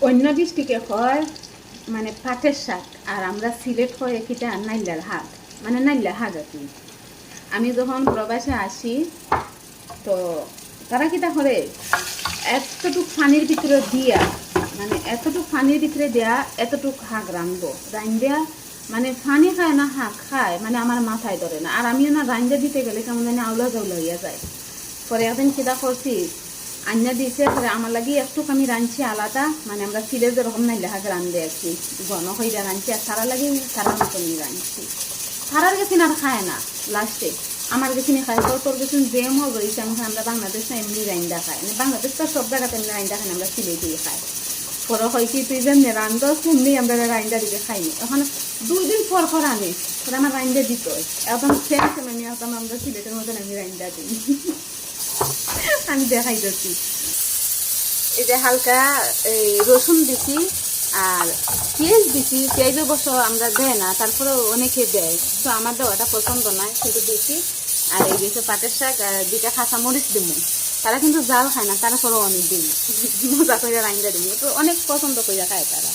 অন্য ডিস্ট্রিক্টে হয় মানে পাটের শাক, আর আমরা সিলেট হয় কিটা নাইলার হাগ, মানে নাইলা হাগ আর কি। আমি যখন প্রবাসে আসি তো তারা কিটা করে এতটুক পানির ভিতরে দিয়া, মানে এতটুক পানির ভিতরে দেয়া এতটুক হাঁক রাঁধবো, রাঁধা মানে পানি খায় না হাঁক খায়, মানে আমার মাথায় ধরে না। আর আমিও না রাঁধা দিতে গেলে কেমন জানি আউলা জাউলা হইয়া যায়। পরে একদিন কিটা করছি, আন্না দিয়েছে, পরে আমার লাগি একটুক আমি রাঁধছি আলাদা, মানে আমরা সিলেট যেরকম নাইলে হাঁক রাঁধে আর কি, ঘন হইয়া রাঁধছি। আর তারা লাগে তারার মতনই রাঁধছি। তারার গেছিন আর খায় না লাস্টে, আমার গেছিনি খায়। তোর গেছিন জেম হয়ে গেছে। আমরা বাংলাদেশ না এমনি রাইন্দা খাই, মানে বাংলাদেশ তো সব জায়গাতে এমনি রাইন্দা খাই, আমরা সিলেটেই খাই। পরে হয় কি তুই যেমনি রান্ধ সেমনি আমরা রাইন্দা দিকে খাইনি। এখন 2 দিন পর পর আনি, পরে আমার রাইন্দা দিত একদম সেম সেম, আমি একদম আমরা সিলেটের মতন আমি রাইন্দা দিই। আমি দেখাই যাচ্ছি। এই যে হালকা এই রসুন দিছি আর পেঁয়াজ দিছি। পেঁয়াজ অবশ্য আমরা দেয় না, তারপরে অনেকে দেয়, তো আমার দেওয়াটা পছন্দ নয়, কিন্তু দিছি। আর এই যে পাটের শাক, 2টা কাঁচা মরিচ দিব। তারা কিন্তু জাল খায় না, তারপরেও আমি দিই, মজা করে রাইন্দা দিব, তো অনেক পছন্দ করে খায় তারা।